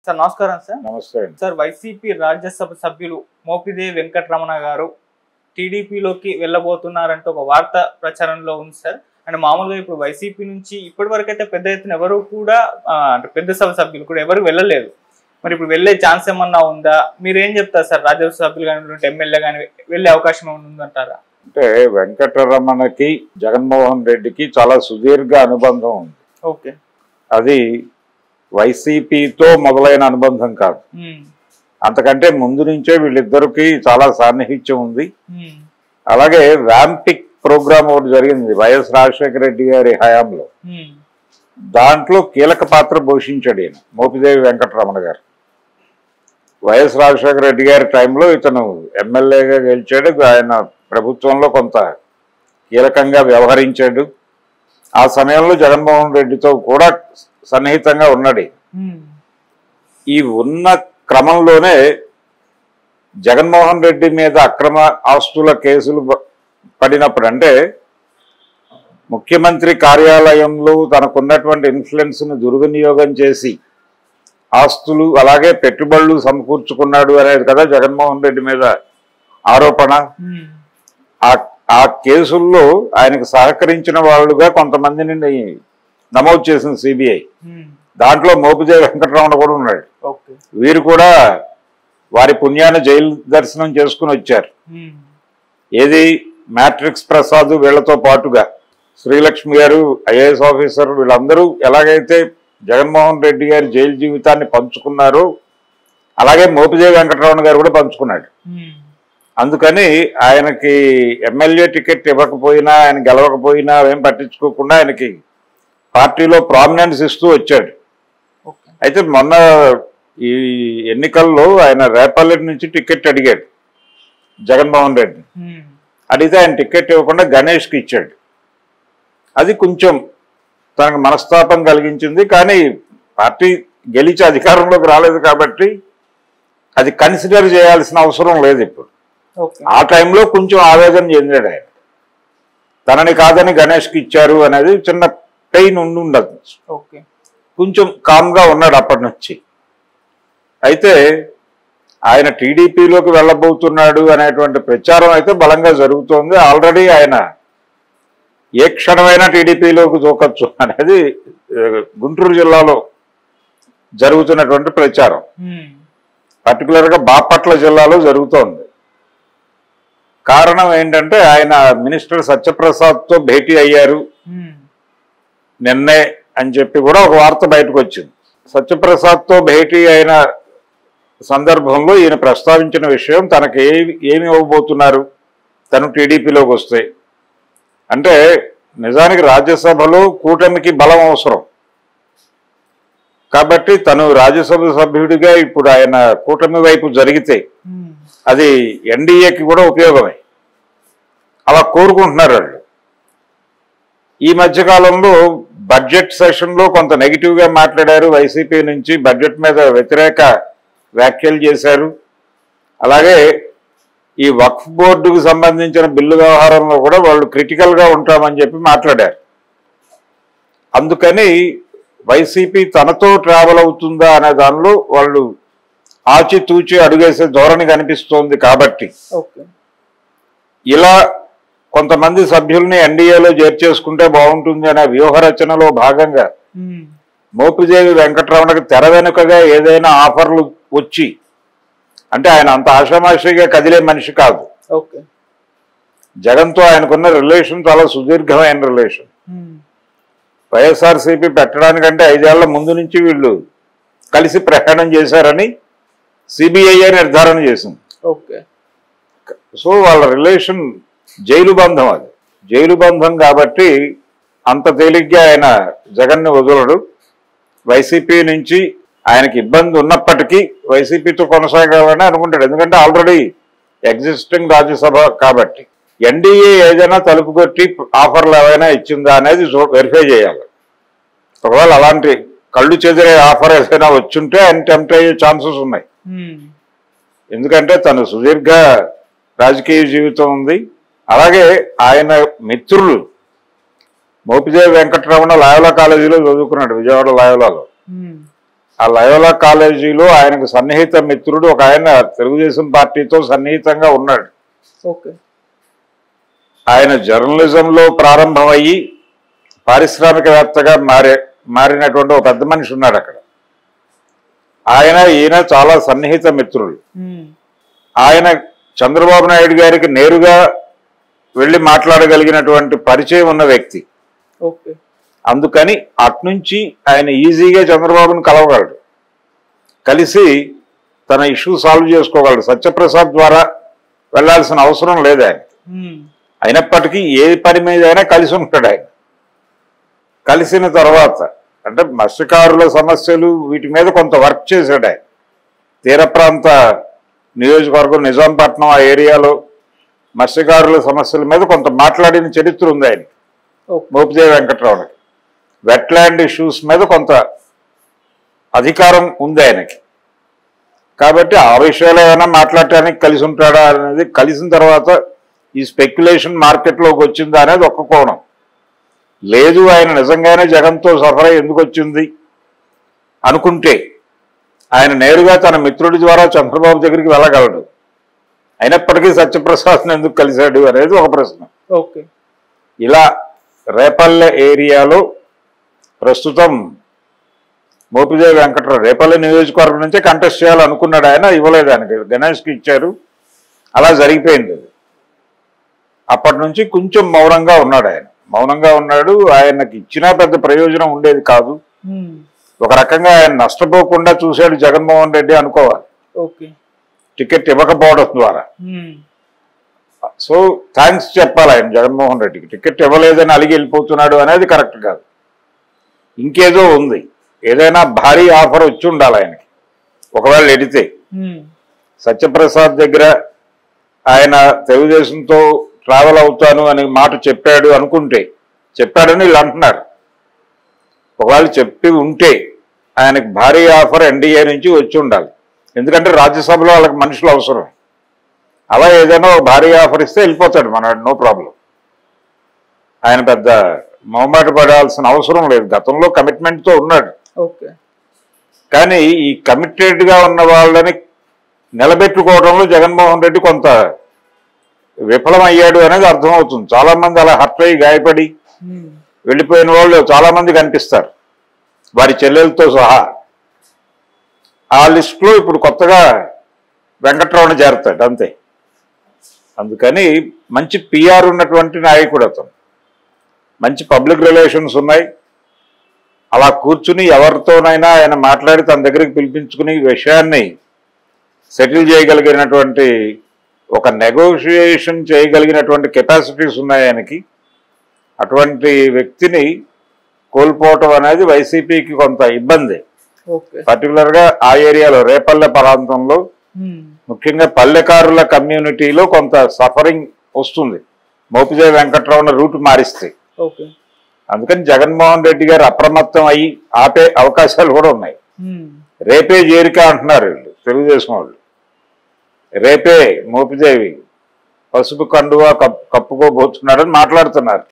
Sir నమస్కారం sir. నమస్తే sir, YCP Rajya Sabha సభ్యులు మోపిదేవి వెంకటరమణ గారు టీడీపీలోకి వెళ్ళబోతున్నారంటే ఒక వార్త ప్రచారంలో ఉంది సార్. అంటే మామూలుగా ఇప్పుడు వైసీపీ నుంచి ఇప్పటి వరకు అయితే పెద్ద ఎత్తున ఎవరు కూడా అంటే పెద్ద సభ సభ్యులు కూడా ఎవరు వెళ్ళలేదు. మరి ఇప్పుడు వెళ్ళే ఛాన్స్ ఏమన్నా ఉందా? మీరేం చెప్తారు సార్? రాజ్యసభ సభ్యులు కానీ ఎమ్మెల్యే కానీ వెళ్ళే అవకాశం ఏమన్నా ఉందంటారా? అంటే వెంకటరమణకి జగన్మోహన్ రెడ్డికి చాలా సుదీర్ఘ అనుబంధం ఉంది. ఓకే. అది వైసీపీతో మొదలైన అనుబంధం కాదు, అంతకంటే ముందు నుంచే వీళ్ళిద్దరికి చాలా సాన్నిహిత్యం ఉంది. అలాగే వ్యాంపిక్ ప్రోగ్రామ్ ఒకటి జరిగింది వైఎస్ రాజశేఖర రెడ్డి గారి హయాంలో, దాంట్లో కీలక పాత్ర పోషించాడు ఈయన మోపిదేవి వెంకటరమణ గారు. వైఎస్ రాజశేఖర రెడ్డి గారి టైంలో ఇతను ఎమ్మెల్యేగా గెలిచాడు, ఆయన ప్రభుత్వంలో కొంత కీలకంగా వ్యవహరించాడు. ఆ సమయంలో జగన్మోహన్ రెడ్డితో కూడా సన్నిహితంగా ఉన్నాడు. ఈ ఉన్న క్రమంలోనే జగన్మోహన్ రెడ్డి మీద అక్రమ ఆస్తుల కేసులు పడినప్పుడు, అంటే ముఖ్యమంత్రి కార్యాలయంలో తనకున్నటువంటి ఇన్ఫ్లుయెన్స్ను దుర్వినియోగం చేసి ఆస్తులు అలాగే పెట్టుబడులు సమకూర్చుకున్నాడు అనేది కదా జగన్మోహన్ రెడ్డి మీద ఆరోపణ. ఆ కేసుల్లో ఆయనకు సహకరించిన వాళ్ళుగా కొంతమందిని నమోదు చేసింది సిబిఐ. దాంట్లో మోపిదేవి వెంకటరమణ కూడా ఉన్నాడు. వీరు కూడా వారి పుణ్యాన్ని జైలు దర్శనం చేసుకుని వచ్చారు. ఏది మ్యాట్రిక్స్ ప్రసాద్ వీళ్లతో పాటుగా శ్రీలక్ష్మి గారు ఐఏఎస్ ఆఫీసర్, వీళ్ళందరూ ఎలాగైతే జగన్మోహన్ రెడ్డి గారి జైలు జీవితాన్ని పంచుకున్నారో అలాగే మోపిదేవి వెంకటరమణ గారు కూడా పంచుకున్నాడు. అందుకని ఆయనకి ఎమ్మెల్యే టికెట్ ఇవ్వకపోయినా, ఆయన గెలవకపోయినా ఏం పట్టించుకోకుండా ఆయనకి పార్టీలో ప్రామినెన్స్ ఇస్తూ వచ్చాడు. అయితే మొన్న ఈ ఎన్నికల్లో ఆయన రేపల్లెటి నుంచి టికెట్ అడిగాడు జగన్మోహన్ రెడ్డి. అడిగితే ఆయన టికెట్ ఇవ్వకుండా గణేష్కి ఇచ్చాడు. అది కొంచెం తనకు మనస్తాపం కలిగించింది. కానీ పార్టీ గెలిచి అధికారంలోకి రాలేదు కాబట్టి అది కన్సిడర్ చేయాల్సిన అవసరం లేదు ఇప్పుడు. ఆ టైంలో కొంచెం ఆవేదన చెందాడు ఆయన, తనని కాదని గణేష్కి ఇచ్చారు అనేది చిన్న పెయిన్ ఉండదు. కొంచెం కామ్గా ఉన్నాడు అప్పటి నుంచి. అయితే ఆయన టీడీపీలోకి వెళ్ళబోతున్నాడు అనేటువంటి ప్రచారం అయితే బలంగా జరుగుతోంది. ఆల్రెడీ ఆయన ఏ క్షణమైనా టీడీపీలోకి దూకొచ్చు అనేది గుంటూరు జిల్లాలో జరుగుతున్నటువంటి ప్రచారం, పర్టికులర్గా బాపట్ల జిల్లాలో జరుగుతోంది. కారణం ఏంటంటే ఆయన మినిస్టర్ సత్యప్రసాద్తో భేటీ అయ్యారు నిన్నే అని చెప్పి కూడా ఒక వార్త బయటకు వచ్చింది. సత్యప్రసాద్తో భేటీ అయిన సందర్భంలో ఈయన ప్రస్తావించిన విషయం తనకి ఏమి ఇవ్వబోతున్నారు తను టీడీపీలోకి వస్తే. అంటే నిజానికి రాజ్యసభలో కూటమికి బలం అవసరం కాబట్టి తను రాజ్యసభ సభ్యుడిగా ఇప్పుడు ఆయన కూటమి వైపు జరిగితే అది ఎన్డీఏకి కూడా ఉపయోగమే, అలా కోరుకుంటున్నారు వాళ్ళు. ఈ మధ్యకాలంలో బడ్జెట్ సెషన్లో కొంత నెగిటివ్గా మాట్లాడారు వైసీపీ నుంచి, బడ్జెట్ మీద వ్యతిరేక వ్యాఖ్యలు చేశారు. అలాగే ఈ వక్ఫ్ బోర్డుకు సంబంధించిన బిల్లు వ్యవహారంలో కూడా వాళ్ళు క్రిటికల్గా ఉంటామని చెప్పి మాట్లాడారు. అందుకని వైసీపీ తనతో ట్రావెల్ అవుతుందా అనే దానిలో వాళ్ళు ఆచితూచి అడుగేసే ధోరణి కనిపిస్తోంది. కాబట్టి ఇలా కొంతమంది సభ్యుల్ని ఎన్డీఏలో చేర్చేసుకుంటే బాగుంటుంది అనే వ్యూహ రచనలో భాగంగా మోపిదేవి వెంకటరమణకి తెర వెనుకగా ఏదైనా ఆఫర్లు వచ్చి, అంటే ఆయన అంత ఆషామాషిగా కదిలే మనిషి కాదు. జగన్తో ఆయనకున్న రిలేషన్ చాలా సుదీర్ఘమైన రిలేషన్. వైఎస్ఆర్సీపీ పెట్టడానికంటే 5 ఏళ్ల ముందు నుంచి వీళ్ళు కలిసి ప్రయాణం చేశారని సిబిఐ నిర్ధారణ చేసింది. సో వాళ్ళ రిలేషన్ జైలు బంధం, అది జైలు బంధం కాబట్టి అంత తేలిగ్గా ఆయన జగన్ని వదలడు. వైసీపీ నుంచి ఆయనకి ఇబ్బంది ఉన్నప్పటికీ వైసీపీతో కొనసాగాలని అనుకుంటాడు, ఎందుకంటే ఆల్రెడీ ఎగ్జిస్టింగ్ రాజ్యసభ కాబట్టి. ఎన్డీఏ ఏదైనా తలుపు కొట్టి ఆఫర్లు ఏవైనా ఇచ్చిందా అనేది వెరిఫై చేయాలి. ఒకవేళ అలాంటి కళ్ళు చెదిరే ఆఫర్ ఏదైనా వచ్చుంటే ఆయన టెంప్ట్ అయ్యే ఛాన్సెస్ ఉన్నాయి. ఎందుకంటే తను సుదీర్ఘ రాజకీయ జీవితం ఉంది. అలాగే ఆయన మిత్రులు మోపిదేవి వెంకటరమణ లాయోలా కాలేజీలో చదువుకున్నాడు, విజయవాడ లాయోలాలో. ఆ లయోలా కాలేజీలో ఆయనకు సన్నిహిత మిత్రుడు ఒక ఆయన తెలుగుదేశం పార్టీతో సన్నిహితంగా ఉన్నాడు. ఓకే. ఆయన జర్నలిజంలో ప్రారంభమయ్యి పారిశ్రామికవేత్తగా మారినటువంటి ఒక పెద్ద మనిషి ఉన్నాడు అక్కడ. ఈయన చాలా సన్నిహిత మిత్రులు. ఆయన చంద్రబాబు నాయుడు గారికి నేరుగా వెళ్ళి మాట్లాడగలిగినటువంటి పరిచయం ఉన్న వ్యక్తి. అందుకని అట్నుంచి ఆయన ఈజీగా చంద్రబాబును కలవగలడు, కలిసి తన ఇష్యూ సాల్వ్ చేసుకోగలడు. సత్యప్రసాద్ ద్వారా వెళ్లాల్సిన అవసరం లేదు ఆయన. అయినప్పటికీ ఏ పని మీద అయినా కలిసి ఉంటాడు ఆయన. కలిసిన తర్వాత అంటే మత్స్యకారుల సమస్యలు వీటి మీద కొంత వర్క్ చేశాడు ఆయన. తీర ప్రాంత నియోజకవర్గం నిజాంపట్నం ఆ ఏరియాలో మత్స్యకారుల సమస్యల మీద కొంత మాట్లాడిన చరిత్ర ఉంది ఆయన మోపిదేవి వెంకట్రావుకి. వెట్లాండ్ ఇష్యూస్ మీద కొంత అధికారం ఉంది ఆయనకి. కాబట్టి ఆ విషయాలు ఏమైనా మాట్లాడటానికి కలిసి ఉంటాడా అనేది, కలిసిన తర్వాత ఈ స్పెక్యులేషన్ మార్కెట్లోకి వచ్చిందా అనేది ఒక్క కోణం. లేదు ఆయన నిజంగానే జగన్తో సఫర్ ఎందుకు వచ్చింది అనుకుంటే ఆయన నేరుగా తన మిత్రుడి ద్వారా చంద్రబాబు దగ్గరికి వెళ్ళగలడు. అయినప్పటికీ సత్యప్రసాద్ని ఎందుకు కలిశాడు అనేది ఒక ప్రశ్న. ఇలా రేపల్లె ఏరియాలో ప్రస్తుతం మోపిదేవి వెంకట్రావు రేపల్లె నియోజకవర్గం నుంచే కంటెస్ట్ చేయాలనుకున్నాడు ఆయన, ఇవ్వలేదు ఆయనకి, గణేష్కి ఇచ్చారు. అలా జరిగిపోయింది. అప్పటి నుంచి కొంచెం మౌనంగా ఉన్నాడు ఆయన. మౌనంగా ఉన్నాడు. ఆయనకి ఇచ్చినా పెద్ద ప్రయోజనం ఉండేది కాదు. ఒక రకంగా ఆయన నష్టపోకుండా చూశాడు జగన్మోహన్ రెడ్డి అనుకోవాలి, టికెట్ ఇవ్వకపోవడం ద్వారా. సో థ్యాంక్స్ చెప్పాలి ఆయన జగన్మోహన్ రెడ్డికి. టికెట్ ఇవ్వలేదని అలిగి వెళ్ళిపోతున్నాడు అనేది కరెక్ట్ కాదు. ఇంకేదో ఉంది, ఏదైనా భారీ ఆఫర్ వచ్చి ఉండాలి ఆయనకి. ఒకవేళ ఎడితే సత్యప్రసాద్ దగ్గర ఆయన తెలుగుదేశంతో ట్రావెల్ అవుతాను అనే మాట చెప్పాడు అనుకుంటే, చెప్పాడని వీళ్ళు అంటున్నారు. ఒకవేళ చెప్పి ఉంటే ఆయనకు భారీ ఆఫర్ ఎన్డీఏ నుంచి వచ్చి ఉండాలి. ఎందుకంటే రాజ్యసభలో వాళ్ళకి మనుషులు అవసరం. అలా ఏదైనా భారీ ఆఫర్ ఇస్తే వెళ్ళిపోతాడు మనవాడు, నో ప్రాబ్లం. ఆయన పెద్ద మొహమాట పడాల్సిన అవసరం లేదు. గతంలో కమిట్మెంట్తో ఉన్నాడు. కానీ ఈ కమిటెడ్గా ఉన్న వాళ్ళని నిలబెట్టుకోవడంలో జగన్మోహన్ రెడ్డి కొంత విఫలం అయ్యాడు అనేది అర్థమవుతుంది. చాలా మంది అలా హర్ట్ అయ్యి గాయపడి వెళ్ళిపోయిన వాళ్ళు చాలా మంది కనిపిస్తారు, వారి చెల్లెలతో సహా. ఆ లిస్టులో ఇప్పుడు కొత్తగా వెంకట్రావుని చేరుతాడు అంతే. అందుకని మంచి పిఆర్ ఉన్నటువంటి నాయకుడు అతను, మంచి పబ్లిక్ రిలేషన్స్ ఉన్నాయి. అలా కూర్చుని ఎవరితోనైనా ఆయన మాట్లాడి తన దగ్గరికి పిలిపించుకుని విషయాన్ని సెటిల్ చేయగలిగినటువంటి, ఒక నెగోషియేషన్ చేయగలిగినటువంటి కెపాసిటీస్ ఉన్నాయి ఆయనకి. అటువంటి వ్యక్తిని కోల్పోవటం అనేది వైసీపీకి కొంత ఇబ్బంది. పర్టికులర్గా ఆ ఏరియాలో రేపల్లె ప్రాంతంలో ముఖ్యంగా పల్లెకారుల కమ్యూనిటీలో కొంత సఫరింగ్ వస్తుంది మోపిదేవి వెంకట్రావుని రూట్ మారిస్తే. అందుకని జగన్మోహన్ రెడ్డి గారు అప్రమత్తం అయ్యి ఆపే అవకాశాలు కూడా ఉన్నాయి. రేపే చేరిక అంటున్నారు వీళ్ళు తెలుగుదేశం వాళ్ళు. రేపే మోపిదేవి పసుపు కండువా కప్పుకోబోతున్నాడని మాట్లాడుతున్నారు.